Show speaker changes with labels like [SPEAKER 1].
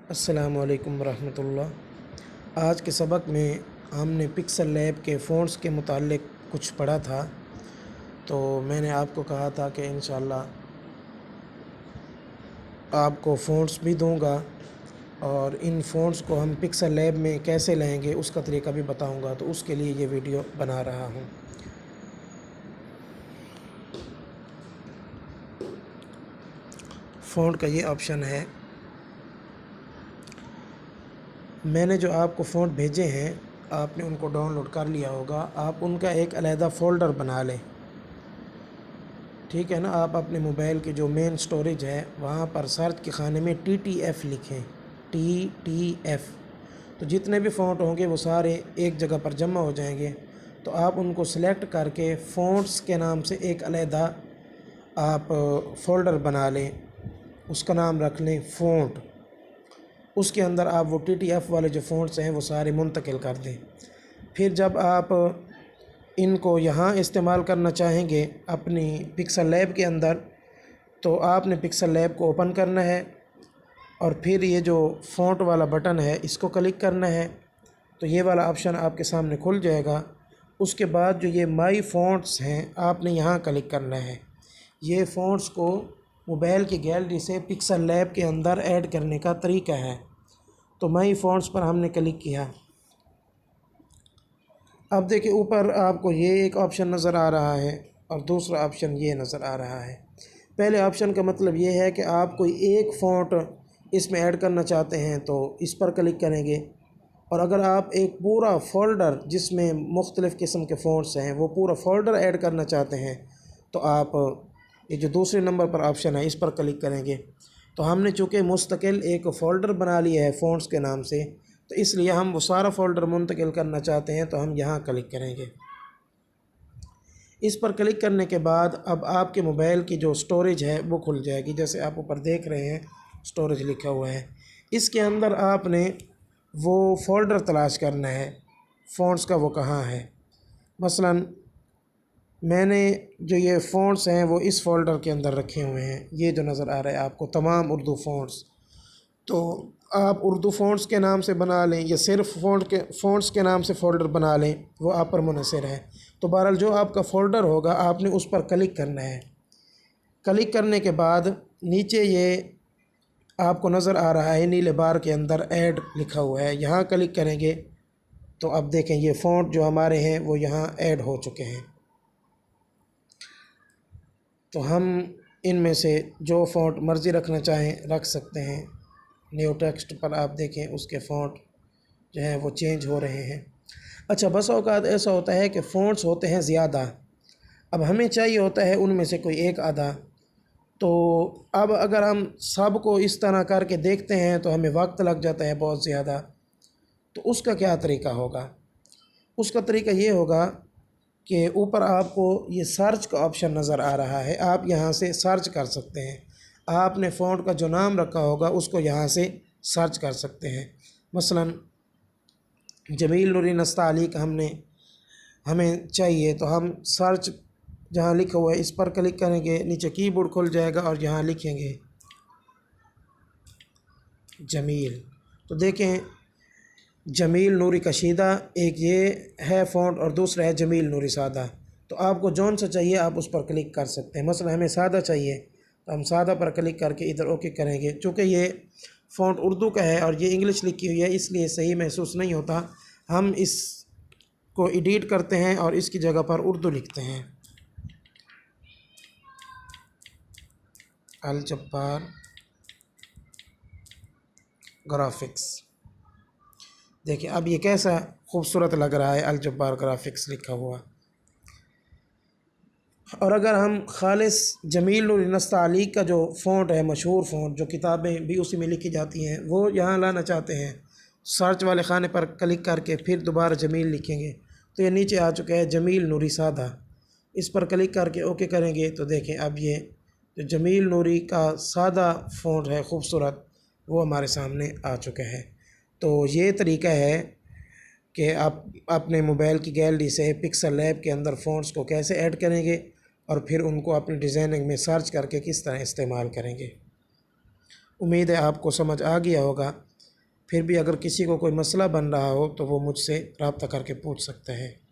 [SPEAKER 1] السلام علیکم ورحمۃ اللہ۔ آج کے سبق میں ہم نے پکسل لیب کے فونٹس کے متعلق کچھ پڑھا تھا، تو میں نے آپ کو کہا تھا کہ انشاءاللہ آپ کو فونٹس بھی دوں گا اور ان فونٹس کو ہم پکسل لیب میں کیسے لیں گے اس کا طریقہ بھی بتاؤں گا، تو اس کے لیے یہ ویڈیو بنا رہا ہوں۔ فونٹ کا یہ آپشن ہے، میں نے جو آپ کو فونٹ بھیجے ہیں آپ نے ان کو ڈاؤن لوڈ کر لیا ہوگا۔ آپ ان کا ایک علیحدہ فولڈر بنا لیں، ٹھیک ہے نا۔ آپ اپنے موبائل کی جو مین سٹوریج ہے وہاں پر سرچ کے خانے میں TTF لکھیں، TTF، تو جتنے بھی فونٹ ہوں گے وہ سارے ایک جگہ پر جمع ہو جائیں گے۔ تو آپ ان کو سلیکٹ کر کے فونٹس کے نام سے ایک علیحدہ آپ فولڈر بنا لیں، اس کا نام رکھ لیں فونٹ۔ اس کے اندر آپ وہ TTF والے جو فونٹس ہیں وہ سارے منتقل کر دیں۔ پھر جب آپ ان کو یہاں استعمال کرنا چاہیں گے اپنی پکسل لیب کے اندر، تو آپ نے پکسل لیب کو اوپن کرنا ہے اور پھر یہ جو فونٹ والا بٹن ہے اس کو کلک کرنا ہے، تو یہ والا آپشن آپ کے سامنے کھل جائے گا۔ اس کے بعد جو یہ مائی فونٹس ہیں آپ نے یہاں کلک کرنا ہے۔ یہ فونٹس کو موبائل کی گیلری سے پکسل لیب کے اندر ایڈ کرنے کا طریقہ ہے۔ تو مائی فونٹس پر ہم نے کلک کیا۔ اب دیکھیں اوپر آپ کو یہ ایک آپشن نظر آ رہا ہے اور دوسرا آپشن یہ نظر آ رہا ہے۔ پہلے آپشن کا مطلب یہ ہے کہ آپ کوئی ایک فونٹ اس میں ایڈ کرنا چاہتے ہیں تو اس پر کلک کریں گے، اور اگر آپ ایک پورا فولڈر جس میں مختلف قسم کے فونٹس ہیں وہ پورا فولڈر ایڈ کرنا چاہتے ہیں تو آپ یہ جو دوسرے نمبر پر آپشن ہے اس پر کلک کریں گے۔ تو ہم نے چونکہ مستقل ایک فولڈر بنا لیا ہے فونٹس کے نام سے، تو اس لیے ہم وہ سارا فولڈر منتقل کرنا چاہتے ہیں تو ہم یہاں کلک کریں گے۔ اس پر کلک کرنے کے بعد اب آپ کے موبائل کی جو سٹوریج ہے وہ کھل جائے گی، جیسے آپ اوپر دیکھ رہے ہیں سٹوریج لکھا ہوا ہے۔ اس کے اندر آپ نے وہ فولڈر تلاش کرنا ہے فونٹس کا، وہ کہاں ہے۔ مثلاً میں نے جو یہ فونٹس ہیں وہ اس فولڈر کے اندر رکھے ہوئے ہیں، یہ جو نظر آ رہا ہے آپ کو تمام اردو فونٹس، تو آپ اردو فونٹس کے نام سے بنا لیں یا صرف فونٹس کے نام سے فولڈر بنا لیں، وہ آپ پر منحصر ہے۔ تو بہرحال جو آپ کا فولڈر ہوگا آپ نے اس پر کلک کرنا ہے۔ کلک کرنے کے بعد نیچے یہ آپ کو نظر آ رہا ہے نیلے بار کے اندر ایڈ لکھا ہوا ہے، یہاں کلک کریں گے تو اب دیکھیں یہ فونٹ جو ہمارے ہیں وہ یہاں ایڈ ہو چکے ہیں۔ تو ہم ان میں سے جو فونٹ مرضی رکھنا چاہیں رکھ سکتے ہیں۔ نیو ٹیکسٹ پر آپ دیکھیں اس کے فونٹ جو ہیں وہ چینج ہو رہے ہیں۔ اچھا، بس اوقات ایسا ہوتا ہے کہ فونٹس ہوتے ہیں زیادہ، اب ہمیں چاہیے ہوتا ہے ان میں سے کوئی ایک آدھا، تو اب اگر ہم سب کو اس طرح کر کے دیکھتے ہیں تو ہمیں وقت لگ جاتا ہے بہت زیادہ۔ تو اس کا کیا طریقہ ہوگا؟ اس کا طریقہ یہ ہوگا کہ اوپر آپ کو یہ سرچ کا آپشن نظر آ رہا ہے، آپ یہاں سے سرچ کر سکتے ہیں۔ آپ نے فونٹ کا جو نام رکھا ہوگا اس کو یہاں سے سرچ کر سکتے ہیں۔ مثلاً جمیل نوری نستعلیق ہمیں چاہیے تو ہم سرچ جہاں لکھا ہوا ہے اس پر کلک کریں گے، نیچے کی بورڈ کھل جائے گا اور یہاں لکھیں گے جمیل، تو دیکھیں جمیل نوری کشیدہ ایک یہ ہے فونٹ اور دوسرا ہے جمیل نوری سادہ۔ تو آپ کو جون سا چاہیے آپ اس پر کلک کر سکتے ہیں۔ مثلا ہمیں سادہ چاہیے تو ہم سادہ پر کلک کر کے ادھر اوکے کریں گے۔ چونکہ یہ فونٹ اردو کا ہے اور یہ انگلش لکھی ہوئی ہے اس لیے صحیح محسوس نہیں ہوتا، ہم اس کو ایڈیٹ کرتے ہیں اور اس کی جگہ پر اردو لکھتے ہیں، الجبار گرافکس۔ دیکھیں اب یہ کیسا خوبصورت لگ رہا ہے، الجبار گرافکس لکھا ہوا۔ اور اگر ہم خالص جمیل نوری نستعلیق کا جو فونٹ ہے، مشہور فونٹ جو کتابیں بھی اسی میں لکھی جاتی ہیں، وہ یہاں لانا چاہتے ہیں، سرچ والے خانے پر کلک کر کے پھر دوبارہ جمیل لکھیں گے تو یہ نیچے آ چکا ہے جمیل نوری سادہ۔ اس پر کلک کر کے اوکے کریں گے تو دیکھیں اب یہ جو جمیل نوری کا سادہ فونٹ ہے خوبصورت، وہ ہمارے سامنے آ چکا ہے۔ تو یہ طریقہ ہے کہ آپ اپنے موبائل کی گیلری سے پکسل لیب کے اندر فونٹس کو کیسے ایڈ کریں گے اور پھر ان کو اپنی ڈیزائننگ میں سرچ کر کے کس طرح استعمال کریں گے۔ امید ہے آپ کو سمجھ آ گیا ہوگا۔ پھر بھی اگر کسی کو کوئی مسئلہ بن رہا ہو تو وہ مجھ سے رابطہ کر کے پوچھ سکتا ہے۔